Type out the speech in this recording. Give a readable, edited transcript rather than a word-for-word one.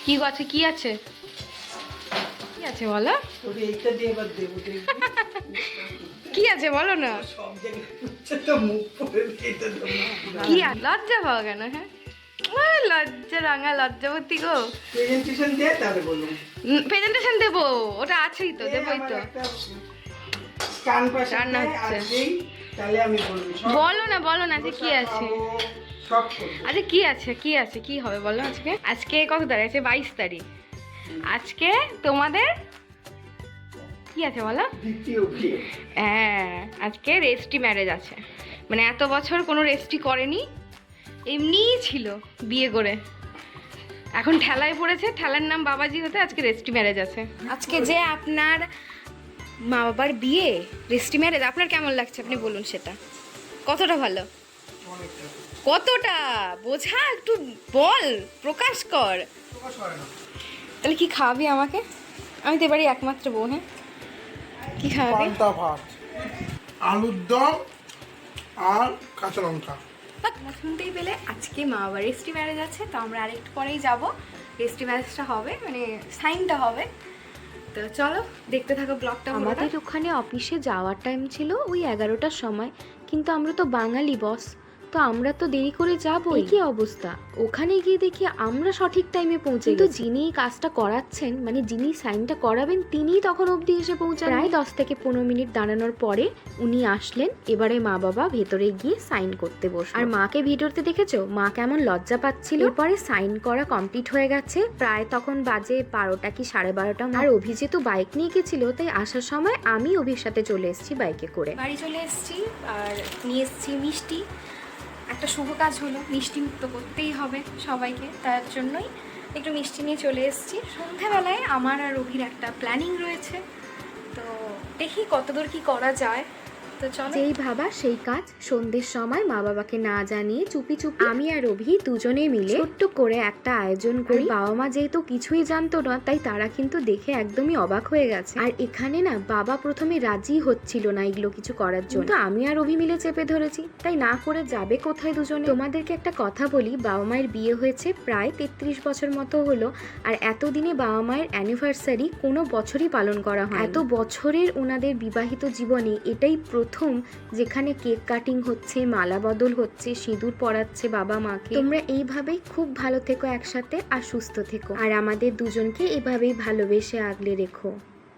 কি আছে কি আছে কি আছে বলো? কি আছে বলো না। কি লজ্জা পাওয়া কেন? হ্যাঁ লজ্জা রাঙা লজ্জাবতী গো। প্রেজেন্টেশন দেবো, ওটা আছেই তো, দেবোই তো। রান্না হচ্ছে, বলো না বলো না যে কি আছে। আরে কি আছে কি আছে কি হবে বলো। আজকে আজকে কত তারিখ আছে? 22 তারিখ। আজকে তোমাদের কি আছে বলো? হ্যাঁ আজকে রেজিস্ট্রি ম্যারেজ আছে। মানে এত বছর কোনো রেজিস্ট্রি করেনি, এমনিই ছিল বিয়ে করে। এখন ঠেলায় পড়েছে, ঠেলার নাম বাবাজি হতে আজকে রেজিস্ট্রি ম্যারেজ আছে। আজকে যে আপনার মা বাবার বিয়ে, রেজিস্ট্রি ম্যারেজ, আপনার কেমন লাগছে আপনি বলুন সেটা। কতটা ভালো? কতটা বোঝা একটু বল, প্রকাশ কর। তাহলে কি খাওয়াবি আমাকে? আমি তো এবারই একমাত্র বউ। হ্যাঁ কি খাওয়াবি? পান্তা ভাত, আলুর দম আর কাঁচা লঙ্কা। শুনতেই পেলে আজকে মা বাবার রেজিস্ট্রি ম্যারেজ আছে, তো আমরা আরেকটু পরেই যাব। রেজিস্ট্রি ম্যারেজটা হবে, মানে সাইনটা হবে। তো চলো দেখতে থাকো ব্লগটা। আমাদের ওখানে অফিসে যাওয়ার টাইম ছিল ওই 11টার সময়, কিন্তু আমরা তো বাঙালি বস, তো আমরা তো দেরি করে যাবই। কি অবস্থা, ওখানে গিয়ে দেখি আমরা সঠিক টাইমে পৌঁছে, কিন্তু যিনি কাজটা করাচ্ছেন, মানে যিনি সাইনটা করাবেন, তিনি তখন অবধি এসে পৌঁছান। প্রায় 10 থেকে 15 মিনিট দাঁড়ানোর পরে উনি আসলেন। এবারে মা বাবা ভেতরে গিয়ে সাইন করতে বসলো। আর মাকে ভিডিওতে দেখেছো মা কেমন লজ্জা পাচ্ছিল। এরপরে সাইন করা কমপ্লিট হয়ে গেছে, প্রায় তখন বাজে 12টা কি 12:30। আর অভি যেহেতু বাইক নিয়ে গেছিল, তাই আসার সময় আমি অভির সাথে চলে এসেছি বাইকে করে। বাড়ি চলে এসেছি আর নিয়ে এসেছি মিষ্টি। একটা শুভ কাজ হলো, মিষ্টি মুক্ত করতেই হবে সবাইকে, তার জন্যই একটু মিষ্টি নিয়ে চলে এসেছি। সন্ধ্যাবেলায় আমার আর অভির একটা প্ল্যানিং রয়েছে, তো দেখি কতদূর কি করা যায়। তো চলো। যেই ভাবা সেই কাজ। সন্ধ্যের সময় মা বাবাকে না জানিয়ে চুপি চুপি আমি আর অভি দুজনে মিলে ছোট্ট করে একটা আয়োজন করি। বাবা মা যেহেতু কিছুই জানতো না, তাই তারা কিন্তু দেখে একদমই অবাক হয়ে গেছে। আর এখানে না বাবা প্রথমে রাজি হচ্ছিল না এগুলো কিছু করার জন্য, তো আমি আর অভি মিলে চেপে ধরেছি। তাই না করে যাবে কোথায় দুজনে। তোমাদেরকে একটা কথা বলি, বাবা মায়ের বিয়ে হয়েছে প্রায় 33 বছর মতো হলো, আর এতদিনে বাবা মায়ের অ্যানিভার্সারি কোনো বছরই পালন করা হয়। এত বছরের ওনাদের বিবাহিত জীবনে এটাই প্রথম যেখানে কেক কাটিং হচ্ছে, মালা বদল হচ্ছে, সিঁদুর পরাচ্ছে বাবা মাকে। তোমরা এইভাবেই খুব ভালো থেকো একসাথে, আর সুস্থ থেকো, আর আমাদের দুজনকে এভাবেই ভালোবেসে আগলে রেখো।